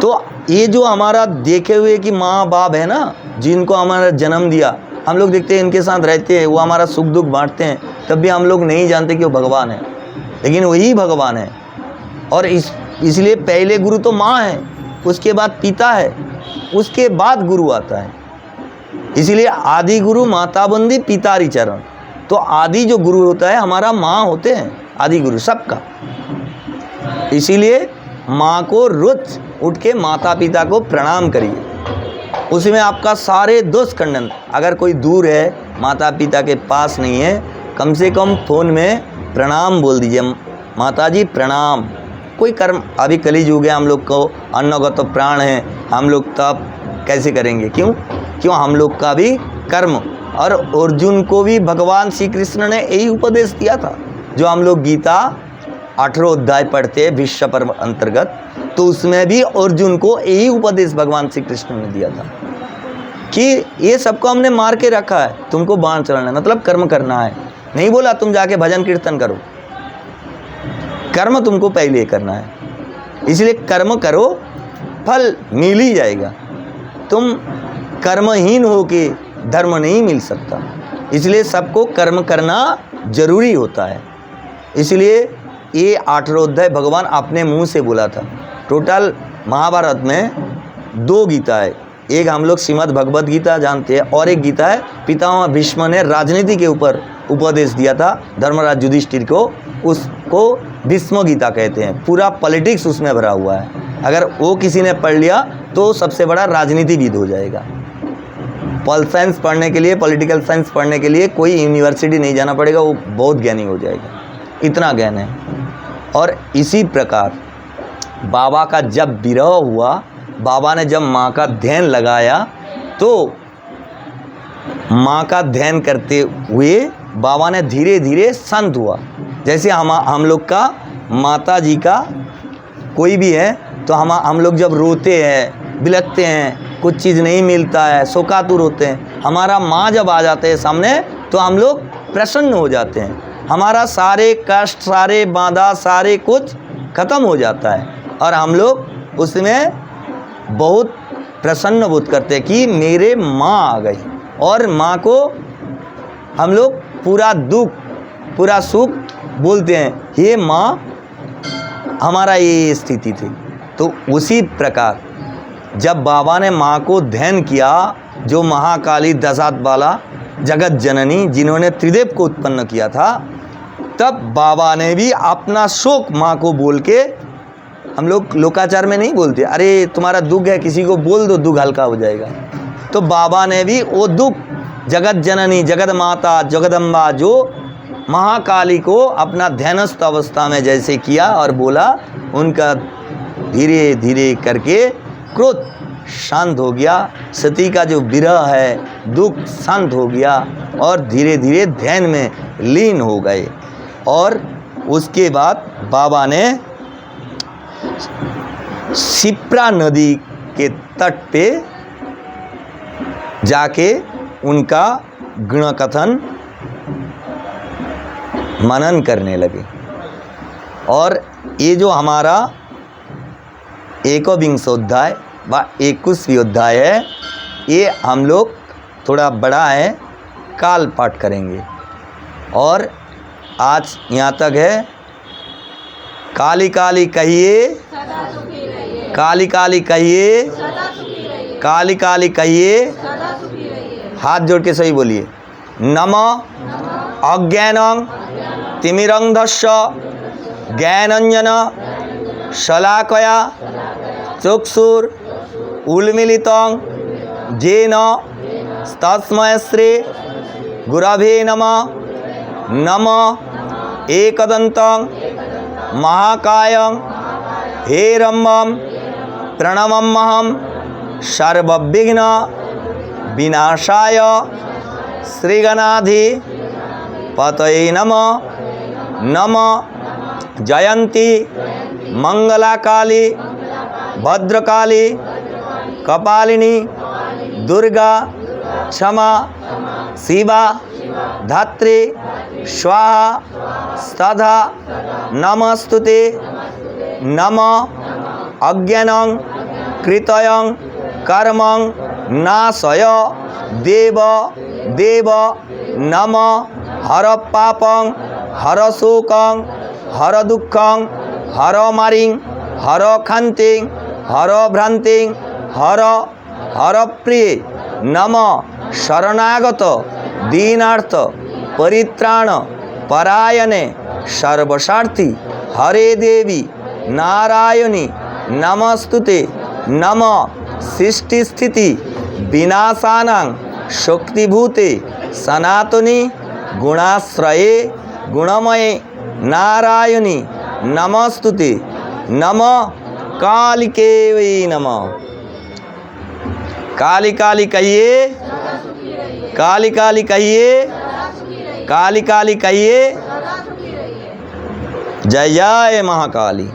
तो ये जो हमारा देखे हुए कि माँ बाप है ना, जिनको हमारा जन्म दिया, हम लोग देखते हैं इनके साथ रहते हैं, वो हमारा सुख दुख बांटते हैं, तब भी हम लोग नहीं जानते कि वो भगवान है, लेकिन वही भगवान है। और इसलिए पहले गुरु तो माँ है, उसके बाद पिता है, उसके बाद गुरु आता है। इसलिए आदि गुरु माता बंदी पितारी चरण। तो आदि जो गुरु होता है हमारा माँ होते हैं, आदि गुरु सबका। इसीलिए माँ को रोज उठ के माता पिता को प्रणाम करिए, उसमें आपका सारे दोष खंडन। अगर कोई दूर है, माता पिता के पास नहीं है, कम से कम फ़ोन में प्रणाम बोल दीजिए, माता जी प्रणाम। कोई कर्म, अभी कली युग है, हम लोग को अन्नगत तो प्राण है, हम लोग तब कैसे करेंगे? क्यों? हम लोग का भी कर्म। और अर्जुन को भी भगवान श्री कृष्ण ने यही उपदेश दिया था, जो हम लोग गीता 18 अध्याय पढ़ते हैं विश्व पर्व अंतर्गत, तो उसमें भी अर्जुन को यही उपदेश भगवान श्री कृष्ण ने दिया था कि ये सबको हमने मार के रखा है, तुमको बाण चलाना है, मतलब कर्म करना है। नहीं बोला तुम जाके भजन कीर्तन करो, कर्म तुमको पहले करना है। इसलिए कर्म करो, फल मिल ही जाएगा। तुम कर्महीन हो के धर्म नहीं मिल सकता, इसलिए सबको कर्म करना जरूरी होता है। इसलिए ये 18 अध्याय भगवान अपने मुंह से बोला था। टोटल महाभारत में 2 गीता है, एक हम लोग श्रीमद् भगवद गीता जानते हैं, और एक गीता है पितामह भीष्म ने राजनीति के ऊपर उपदेश दिया था धर्मराज युधिष्ठिर को, उसको भीष्म गीता कहते हैं। पूरा पॉलिटिक्स उसमें भरा हुआ है। अगर वो किसी ने पढ़ लिया तो सबसे बड़ा राजनीतिविद हो जाएगा। पॉल साइंस पढ़ने के लिए, पॉलिटिकल साइंस पढ़ने के लिए कोई यूनिवर्सिटी नहीं जाना पड़ेगा, वो बहुत ज्ञानी हो जाएगा, इतना ज्ञान है। और इसी प्रकार बाबा का जब विरह हुआ, बाबा ने जब माँ का ध्यान लगाया, तो माँ का ध्यान करते हुए बाबा ने धीरे धीरे शांत हुआ। जैसे हम लोग का माता जी का कोई भी है, तो हम लोग जब रोते हैं, बिलखते हैं, कुछ चीज़ नहीं मिलता है, शोकातुर होते हैं, हमारा माँ जब आ जाते हैं सामने, तो हम लोग प्रसन्न हो जाते हैं, हमारा सारे कष्ट, सारे बाधा, सारे कुछ खत्म हो जाता है, और हम लोग उसमें बहुत प्रसन्न बोध करते हैं कि मेरे माँ आ गई। और माँ को हम लोग पूरा दुख, पूरा सुख बोलते हैं, ये माँ हमारा ये स्थिति थी। तो उसी प्रकार जब बाबा ने माँ को ध्यान किया, जो महाकाली दशात वाला जगत जननी जिन्होंने त्रिदेव को उत्पन्न किया था, तब बाबा ने भी अपना शोक माँ को बोल के, हम लोग लोकाचार में नहीं बोलते, अरे तुम्हारा दुख है किसी को बोल दो, दुख हल्का हो जाएगा। तो बाबा ने भी वो दुख जगत जननी, जगत माता, जगदम्बा, जो महाकाली को अपना ध्यानस्थ अवस्था में जैसे किया और बोला, उनका धीरे धीरे करके क्रोध शांत हो गया, सती का जो विरह है, दुख शांत हो गया, और धीरे धीरे ध्यान में लीन हो गए। और उसके बाद बाबा ने शिप्रा नदी के तट पे जाके उनका गुण कथन मनन करने लगे। और ये जो हमारा 21 अध्याय व 21वीं अध्याय है, ये हम लोग थोड़ा बड़ा है, काल पाठ करेंगे। और आज यहाँ तक है। काली काली कहिए, काली काली कहिए, काली काली कहिए, हाथ जोड़ के सही बोलिए। नमः अज्ञानं तिमिरन्धस्य ज्ञानाञ्जन शलाकया चक्षुर उन्मीलितं येन तस्मै श्री गुरवे नमः। नमः एकदन्तं महाकायं हेरम्बं प्रणमम्यहं सर्वविघ्न विनाशाय श्रीगणाधि पतये नमः। नमः जयंती मंगलाकाली भद्रकाली कपालिनी दुर्गा क्षमा शिवा धात्री स्वाहा सदा नमस्तुते। नमः अज्ञानं कृतयं कर्मं नाशय देव देव नम हर पापं हर शोकं हर दुःखं हर मारिं हर खान्तिं हर भ्रान्तिं हर हर प्रिय नम शरणागत दीनार्थ परित्राण परायणे सर्वसार्थी हरे देवी नारायणी नमस्तुते नम सृष्टि स्थिति विनाशानां शक्तिभूते सनातनी गुणाश्रये गुणमये नारायणी नमस्तुते नम कालिके वै नमः। काली काली कहिए, काली काली कहिए, काली काली कहिए, जय जय महाकाली।